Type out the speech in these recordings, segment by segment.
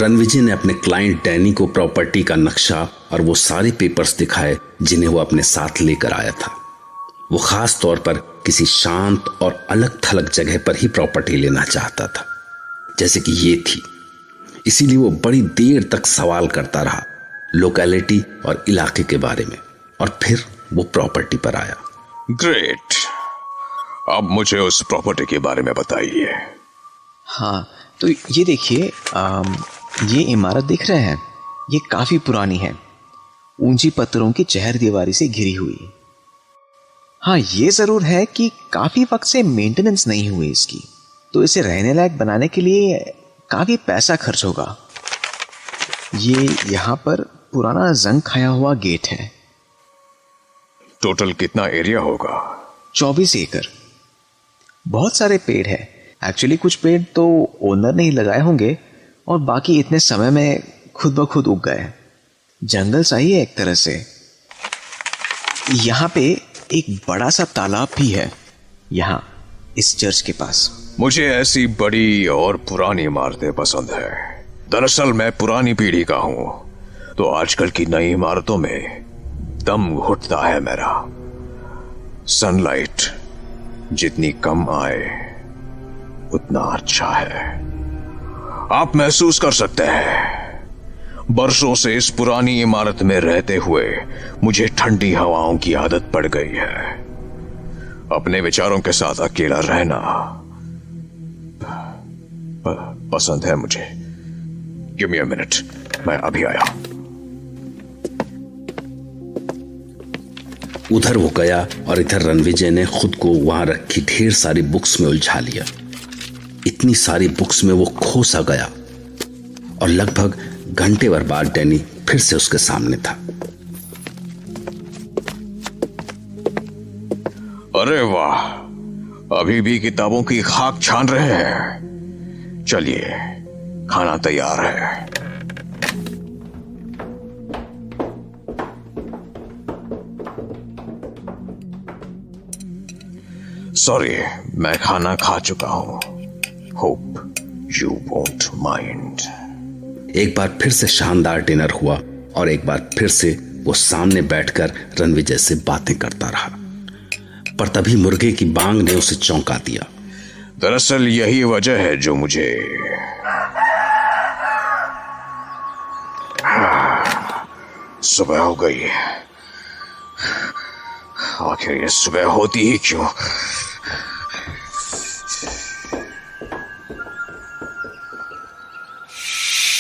रणविजय ने अपने client Danny को प्रॉपर्टी का नक्शा और वो सारे पेपर्स दिखाए जिन्हें वो अपने साथ लेकर आया था। वो खास तौर पर किसी शांत और अलग थलग जगह पर ही प्रॉपर्टी लेना चाहता था, जैसे कि ये थी। इसीलिए वो बड़ी देर तक सवाल करता रहा लोकेलिटी और इलाके के बारे में, और फिर वो प्रॉपर्टी पर आया। ग्रेट, अब मुझे उस प्रॉपर्टी के बारे में बताइए। हाँ, तो ये देखिए, ये इमारत दिख रहे हैं, ये काफी पुरानी है, ऊंची पत्थरों की चहरदीवारी से घिरी हुई। हाँ, ये जरूर है कि काफी वक्त से मेंटेनेंस नहीं हुई इसकी, तो इसे रहने लायक बनाने के लिए काफी पैसा खर्च होगा। ये यहाँ पर पुराना जंग खाया हुआ गेट है। टोटल कितना एरिया होगा? 24 एकड़। बहुत सारे पेड़ है। एक्चुअली कुछ पेड़ तो ओनर ने ही लगाए होंगे और बाकी इतने समय में खुद ब खुद उग गए। जंगल सा ही है एक तरह से। यहाँ पे एक बड़ा सा तालाब भी है, यहाँ इस चर्च के पास। मुझे ऐसी बड़ी और पुरानी इमारतें पसंद है। दरअसल मैं पुरानी पीढ़ी का हूँ, तो आजकल की नई इमारतों में दम घुटता है मेरा। सनलाइट जितनी कम आए उतना अच्छा है। आप महसूस कर सकते हैं, बरसों से इस पुरानी इमारत में रहते हुए मुझे ठंडी हवाओं की आदत पड़ गई है। अपने विचारों के साथ अकेला रहना पसंद है मुझे। गिव मी अ मिनट, मैं अभी आया। उधर वो गया और इधर रणविजय ने खुद को वहां रखी ढेर सारी बुक्स में उलझा लिया। इतनी सारी बुक्स में वो खो सा गया और लगभग घंटे भर बाद डैनी फिर से उसके सामने था। अरे वाह, अभी भी किताबों की खाक छान रहे हैं। चलिए, खाना तैयार है। सॉरी, मैं खाना खा चुका हूं। Hope you won't mind. एक बार फिर से शानदार डिनर हुआ और एक बार फिर से वो सामने बैठकर रणविजय से बातें करता रहा, पर तभी मुर्गे की बांग ने उसे चौंका दिया। दरअसल यही वजह है जो मुझे सुबह हो गई। आखिर ये सुबह होती ही क्यों?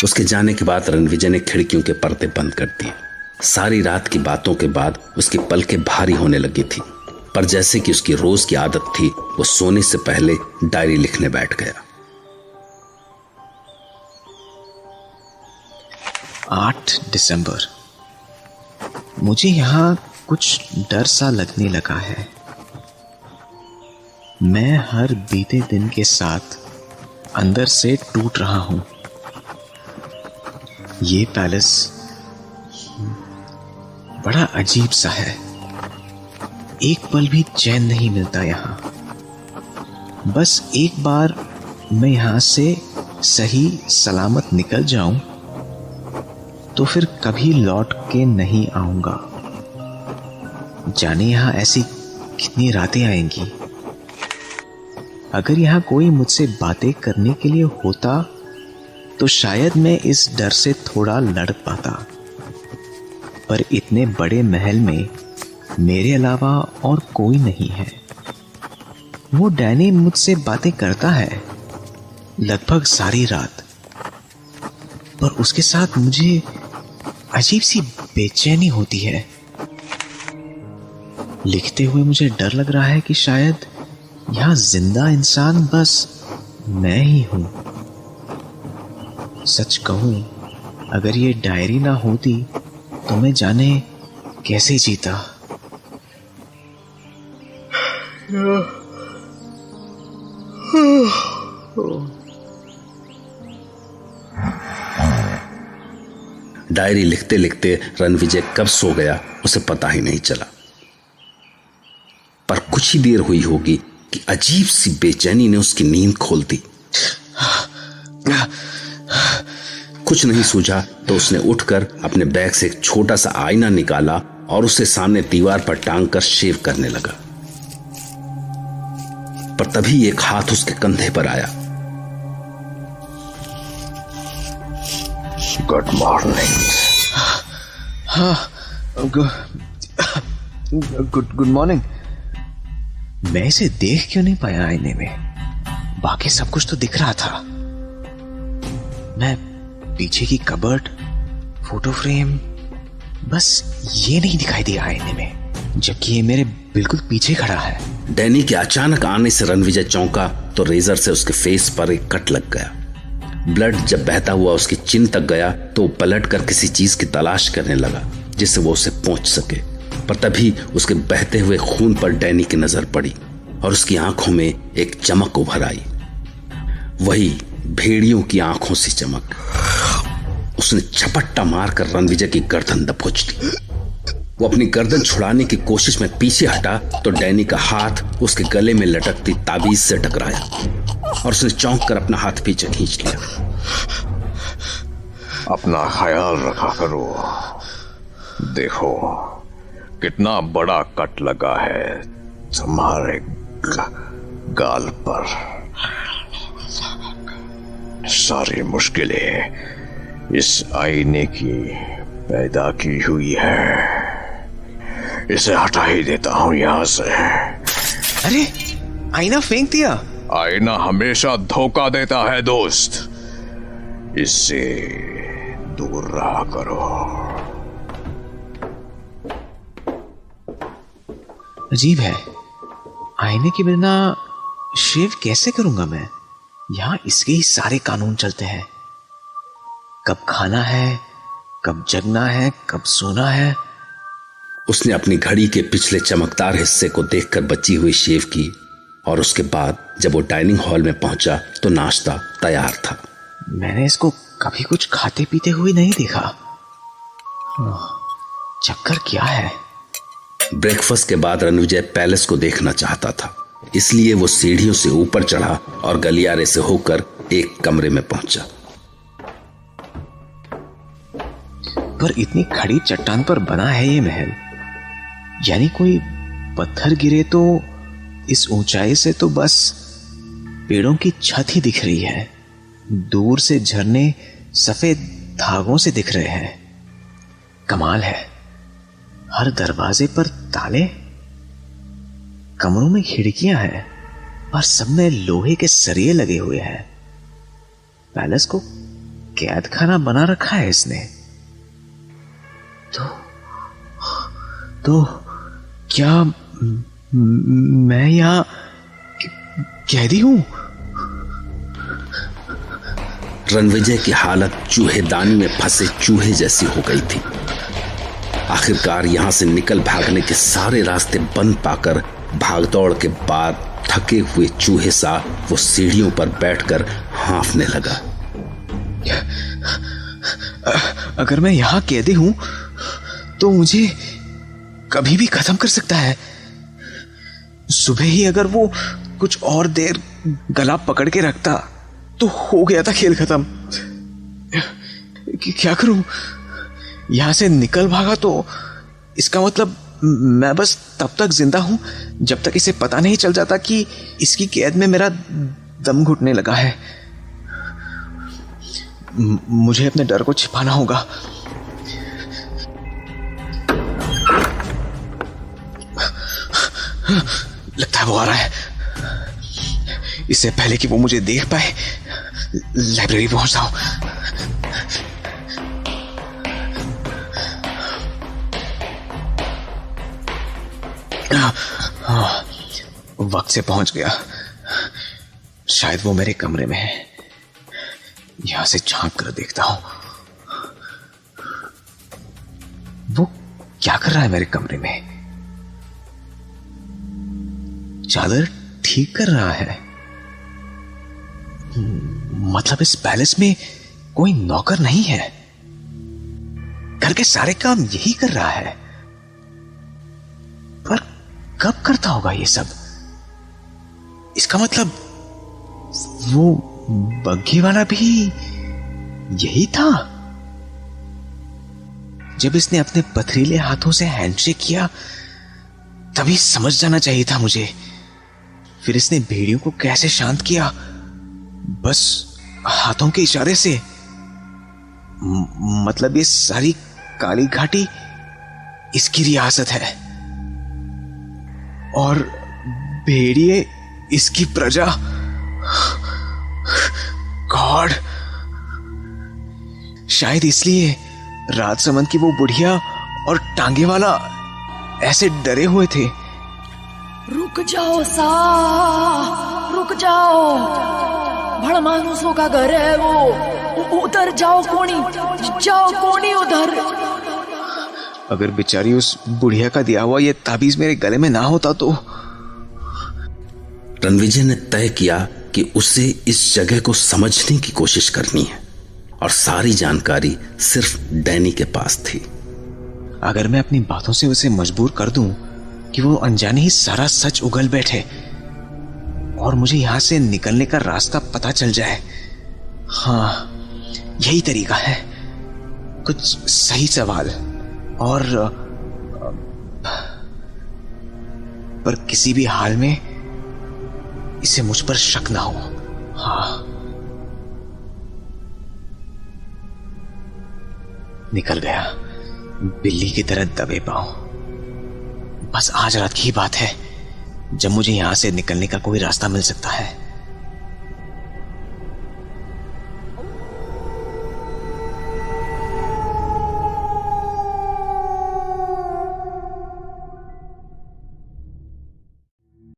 उसके जाने के बाद रणविजय ने खिड़कियों के पर्दे बंद कर दिए। सारी रात की बातों के बाद उसकी पलकें भारी होने लगी थी, पर जैसे कि उसकी रोज की आदत थी, वो सोने से पहले डायरी लिखने बैठ गया। 8 दिसंबर। मुझे यहाँ कुछ डर सा लगने लगा है। मैं हर बीते दिन के साथ अंदर से टूट रहा हूं। ये पैलेस बड़ा अजीब सा है। एक पल भी चैन नहीं मिलता यहाँ। बस एक बार मैं यहाँ से सही सलामत निकल जाऊं तो फिर कभी लौट के नहीं आऊंगा। जाने यहाँ ऐसी कितनी रातें आएंगी। अगर यहाँ कोई मुझसे बातें करने के लिए होता तो शायद मैं इस डर से थोड़ा लड़ पाता, पर इतने बड़े महल में मेरे अलावा और कोई नहीं है। वो डैनी मुझसे बातें करता है लगभग सारी रात, पर उसके साथ मुझे अजीब सी बेचैनी होती है। लिखते हुए मुझे डर लग रहा है कि शायद यहां जिंदा इंसान बस मैं ही हूं। सच कहूं, अगर ये डायरी ना होती तो मैं जाने कैसे जीता। डायरी लिखते लिखते रणविजय कब सो गया उसे पता ही नहीं चला, पर कुछ ही देर हुई होगी कि अजीब सी बेचैनी ने उसकी नींद खोल दी। कुछ नहीं सूझा तो उसने उठकर अपने बैग से एक छोटा सा आईना निकाला और उसे सामने दीवार पर टांग कर शेव करने लगा। पर तभी एक हाथ उसके कंधे पर आया। Good morning. हाँ, गुड मॉर्निंग। मैं इसे देख क्यों नहीं पाया आईने में? बाकी सब कुछ तो दिख रहा था। मैं पीछे की कबर्ड, फोटो फ्रेम, बस ये नहीं दिखाई दिया आईने में, जबकि ये मेरे बिल्कुल पीछे खड़ा है। डैनी के अचानक आने से रणविजय चौंका तो रेजर से उसके फेस पर एक कट लग गया। ब्लड जब बहता हुआ उसकी चिन तक गया तो वो पलट कर किसी चीज की तलाश करने लगा जिससे वो उसे पहुंच सके। पर तभी उसके बहते हुए खून पर डैनी की नजर पड़ी और उसकी आंखों में एक चमक उभर आई, वही भेड़ियों की आंखों से चमक। उसने झपट्टा मारकर रणविजय की गर्दन दबोच ली। वो अपनी गर्दन छुड़ाने की कोशिश में पीछे हटा तो डैनी का हाथ उसके गले में लटकती ताबीज से टकराया और उसने चौंक कर अपना हाथ पीछे खींच लिया। अपना ख्याल रखा करो। देखो कितना बड़ा कट लगा है तुम्हारे गाल पर। सारी मुश्किलें इस आईने की पैदा की हुई है। इसे हटा ही देता हूं यहां से। अरे, आईना फेंक दिया। आईना हमेशा धोखा देता है दोस्त, इससे दूर रहा करो। अजीब है, आईने के बिना शेव कैसे करूंगा मैं? यहां इसके ही सारे कानून चलते हैं। कब खाना है, कब जगना है, कब सोना है। उसने अपनी घड़ी के पिछले चमकदार हिस्से को देखकर बची हुई शेव की और उसके बाद जब वो डाइनिंग हॉल में पहुंचा तो नाश्ता तैयार था। मैंने इसको कभी कुछ खाते पीते हुए नहीं देखा। चक्कर क्या है? ब्रेकफास्ट के बाद रणविजय पैलेस को देखना चाहता था, इसलिए वो सीढ़ियों से ऊपर चढ़ा और गलियारे से होकर एक कमरे में पहुंचा। पर इतनी खड़ी चट्टान पर बना है ये महल, यानी कोई पत्थर गिरे तो इस ऊंचाई से तो बस पेड़ों की छत ही दिख रही है। दूर से झरने सफेद धागों से दिख रहे हैं। कमाल है, हर दरवाजे पर ताले, कमरों में खिड़कियां हैं और सब में लोहे के सरिये लगे हुए हैं। पैलेस को कैद खाना बना रखा है इसने। तो क्या मैं यहां कैदी हूं? रणविजय की हालत चूहेदानी में फंसे चूहे जैसी हो गई थी। आखिरकार यहां से निकल भागने के सारे रास्ते बंद पाकर भागदौड़ के बाद थके हुए चूहे सा वो सीढ़ियों पर बैठकर हांफने लगा। अगर मैं यहां कैदी हूं तो मुझे कभी भी खत्म कर सकता है। सुबह ही अगर वो कुछ और देर गला पकड़ के रखता तो हो गया था खेल खत्म। क्या करूं? यहां से निकल भागा तो इसका मतलब मैं बस तब तक जिंदा हूं जब तक इसे पता नहीं चल जाता कि इसकी कैद में मेरा दम घुटने लगा है। मुझे अपने डर को छिपाना होगा। लगता है वो आ रहा है। इससे पहले कि वो मुझे देख पाए लाइब्रेरी पहुंचता हूं। वक्त से पहुंच गया। शायद वो मेरे कमरे में है। यहां से झांक कर देखता हूं। वो क्या कर रहा है मेरे कमरे में? चादर ठीक कर रहा है। मतलब इस पैलेस में कोई नौकर नहीं है। घर के सारे काम यही कर रहा है। पर कब करता होगा ये सब? इसका मतलब वो बग्घी वाला भी यही था। जब इसने अपने पथरीले हाथों से हैंडशेक किया तभी समझ जाना चाहिए था मुझे। फिर इसने भेड़ियों को कैसे शांत किया? बस हाथों के इशारे से। मतलब ये सारी काली घाटी इसकी रियासत है और भेड़िए इसकी प्रजा। गॉड, शायद इसलिए राजसमंद की वो बुढ़िया और टांगे वाला ऐसे डरे हुए थे। रुक जाओ सा, रुक जाओ, भड़ मानुसों का घर है वो, उधर जाओ कोनी उधर। अगर बेचारी उस बुढ़िया का दिया हुआ ये ताबीज मेरे गले में ना होता तो। रणविजय ने तय किया कि उसे इस जगह को समझने की कोशिश करनी है और सारी जानकारी सिर्फ डैनी के पास थी। अगर मैं अपनी बातों से उसे मजबूर कर दूं कि वो अनजाने ही सारा सच उगल बैठे और मुझे यहां से निकलने का रास्ता पता चल जाए। हाँ, यही तरीका है। कुछ सही सवाल और पर किसी भी हाल में इसे मुझ पर शक ना हो। हाँ, निकल गया बिल्ली की तरह दबे पांव। बस आज रात की बात है जब मुझे यहां से निकलने का कोई रास्ता मिल सकता है।